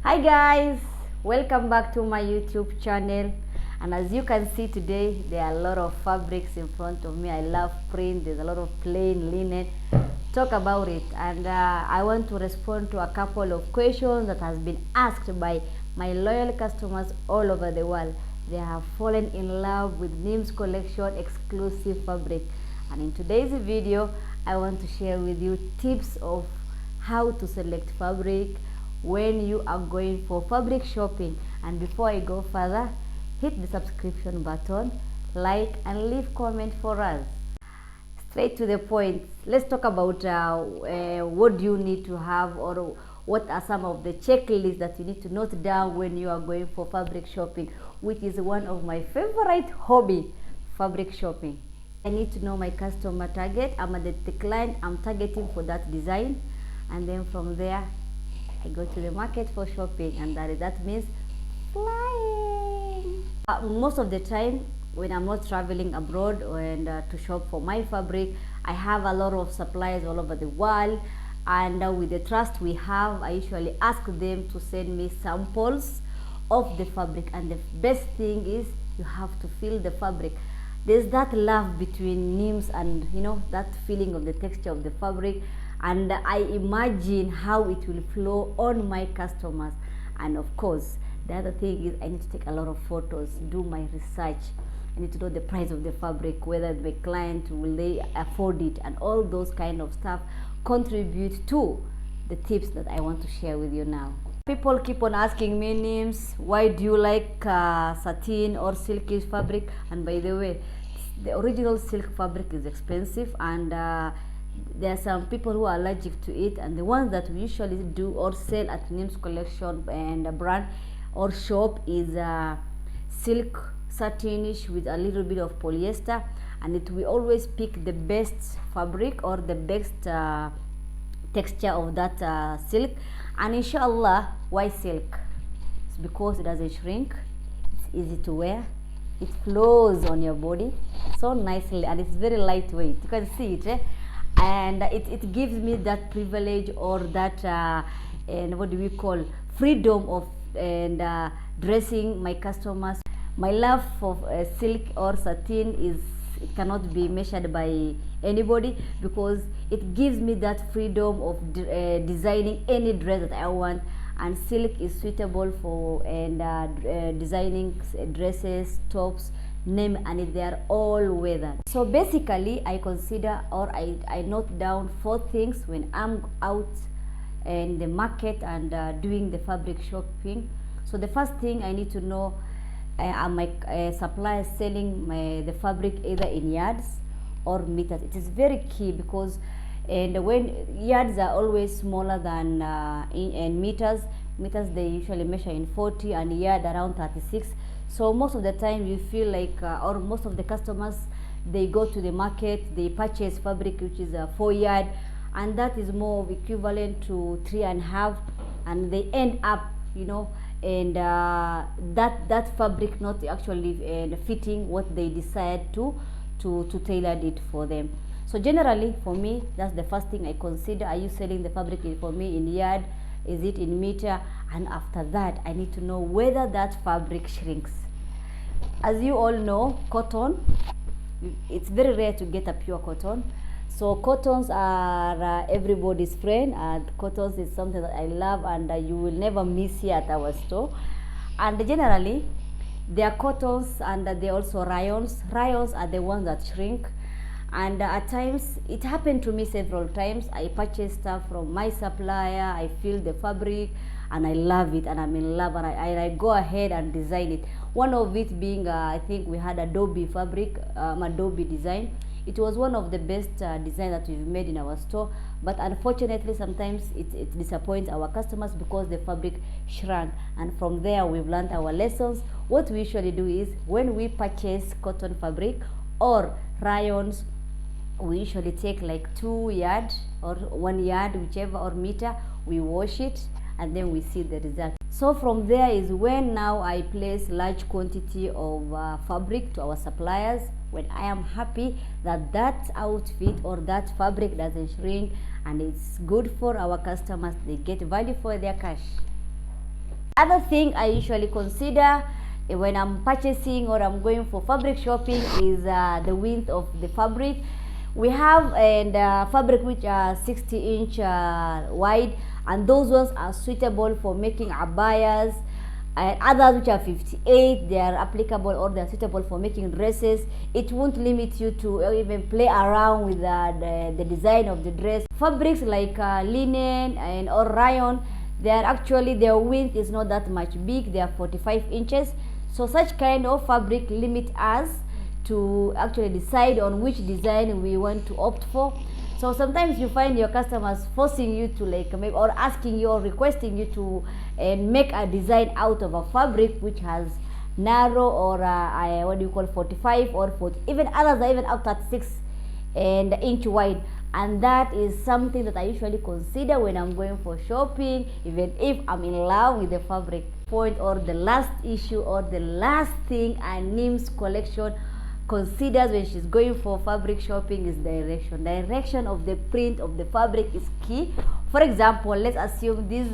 Hi guys, welcome back to my YouTube channel. And as you can see today, there are a lot of fabrics in front of me. I love print. There's a lot of plain linen. Talk about it. And I want to respond to a couple of questions that has been asked by my loyal customers all over the world. They have fallen in love with Nims collection exclusive fabric. And in today's video, I want to share with you tips of how to select fabric when you are going for fabric shopping. And before I go further, hit the subscription button, like and leave comment for us. Straight to the point, let's talk about what do you need to have, or what are some of the checklists that you need to note down when you are going for fabric shopping, which is one of my favorite hobby, fabric shopping. I need to know my customer target. I'm at the client I'm targeting for that design, and then from there I go to the market for shopping, and that means flying. Most of the time when I'm not traveling abroad and to shop for my fabric, I have a lot of suppliers all over the world, and with the trust we have, I usually ask them to send me samples of the fabric. And the best thing is you have to feel the fabric. There's that love between Nims and that feeling of the texture of the fabric, and I imagine how it will flow on my customers. And of course, the other thing is I need to take a lot of photos, do my research. I need to know the price of the fabric, whether the client will they afford it, and all those kind of stuff contribute to the tips that I want to share with you now. People keep on asking me, Nims, why do you like satin or silky fabric? And by the way, the original silk fabric is expensive, and there are some people who are allergic to it. And the ones that we usually do or sell at Nims collection and brand or shop is silk satinish with a little bit of polyester, and we always pick the best fabric or the best texture of that silk. And inshallah, why silk? It's because it doesn't shrink, it's easy to wear, it flows on your body so nicely, and it's very lightweight. You can see it, and it gives me that privilege, or that and what do we call, freedom of dressing my customers. My love for silk or satin it cannot be measured by anybody, because it gives me that freedom of designing any dress that I want. And silk is suitable for designing dresses, tops, name, and they are all weather. So basically, I consider, or I note down 4 things when I'm out in the market and doing the fabric shopping. So the first thing I need to know, are my suppliers selling the fabric either in yards or meters? It is very key, because when yards are always smaller than in meters they usually measure in 40, and yard around 36. So most of the time you feel like or most of the customers, they go to the market, they purchase fabric which is a 4 yard, and that is more equivalent to 3.5, and they end up and that fabric not actually fitting what they decide to tailor it for them. So generally for me, that's the first thing I consider. Are you selling the fabric for me in yard? Is it in meter? And after that, I need to know whether that fabric shrinks. As you all know, cotton, it's very rare to get a pure cotton. So cottons are everybody's friend, and cottons is something that I love, and you will never miss here at our store. And generally, there are cottons, and there are also rayons. Rayons are the ones that shrink, and at times, it happened to me several times. I purchase stuff from my supplier, I feel the fabric, and I love it, and I'm in love, and I go ahead and design it. One of it being, I think we had Adobe fabric, Adobe design. It was one of the best design that we've made in our store, but unfortunately sometimes it disappoints our customers because the fabric shrunk. And from there we've learned our lessons. What we usually do is, when we purchase cotton fabric or rayons, we usually take like 2 yard or 1 yard, whichever, or meter. We wash it, and then we see the result. So from there is when now I place large quantity of fabric to our suppliers, when I am happy that that outfit or that fabric doesn't shrink and it's good for our customers, they get value for their cash. Other thing I usually consider when I'm purchasing or I'm going for fabric shopping is the width of the fabric. We have and fabric which are 60-inch wide, and those ones are suitable for making abayas, and others which are 58, they are applicable or they are suitable for making dresses. It won't limit you to even play around with the design of the dress. Fabrics like linen and or rayon, they are actually, their width is not that much big, they are 45 inches. So such kind of fabric limit us to actually decide on which design we want to opt for. So sometimes you find your customers forcing you to like maybe, or asking you or requesting you to make a design out of a fabric which has narrow or what do you call 45 or 40, even others are even up at 6 and inch wide, and that is something that I usually consider when I'm going for shopping, even if I'm in love with the fabric. Point or the last issue or the last thing a NIMS collection considers when she's going for fabric shopping is direction of the print of the fabric is key. For example, let's assume this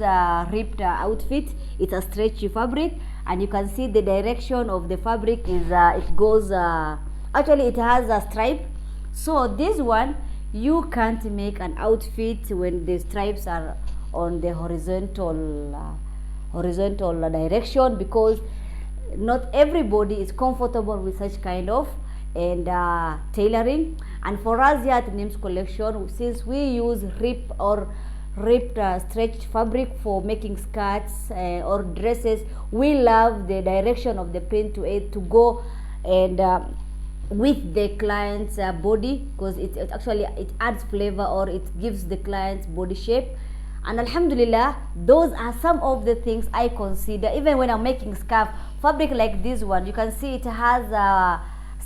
ripped outfit, it's a stretchy fabric, and you can see the direction of the fabric is it goes actually it has a stripe. So this one, you can't make an outfit when the stripes are on the horizontal direction, because not everybody is comfortable with such kind of and tailoring. And for us here at NIMS collection, since we use ripped stretched fabric for making skirts or dresses, we love the direction of the print to go and with the client's body, because it actually it adds flavor or it gives the client's body shape. And alhamdulillah, those are some of the things I consider even when I'm making scarf. Fabric like this one, you can see it has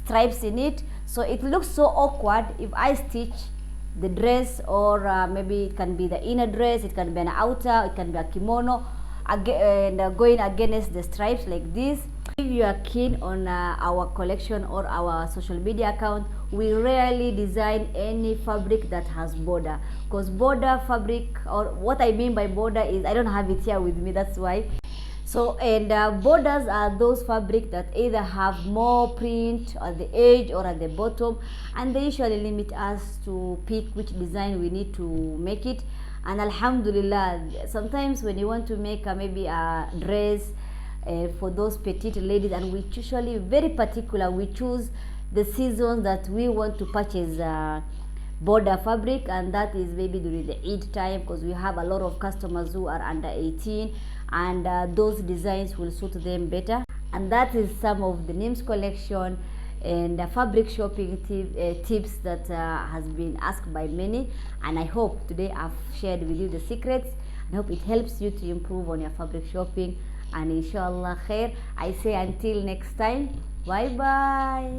stripes in it, so it looks so awkward if I stitch the dress, or maybe it can be the inner dress, it can be an outer, it can be a kimono, and going against the stripes like this. If you are keen on our collection or our social media account, we rarely design any fabric that has border, because border fabric, or what I mean by border is, I don't have it here with me, that's why. So and borders are those fabric that either have more print at the edge or at the bottom, and they usually limit us to pick which design we need to make it. And alhamdulillah, sometimes when you want to make maybe a dress for those petite ladies, and we usually very particular, we choose the season that we want to purchase border fabric, and that is maybe during the Eid time, because we have a lot of customers who are under 18, and those designs will suit them better. And that is some of the NIMS collection and fabric shopping tips that has been asked by many, and I hope today I've shared with you the secrets. I hope it helps you to improve on your fabric shopping, and inshallah khair. I say until next time, bye bye.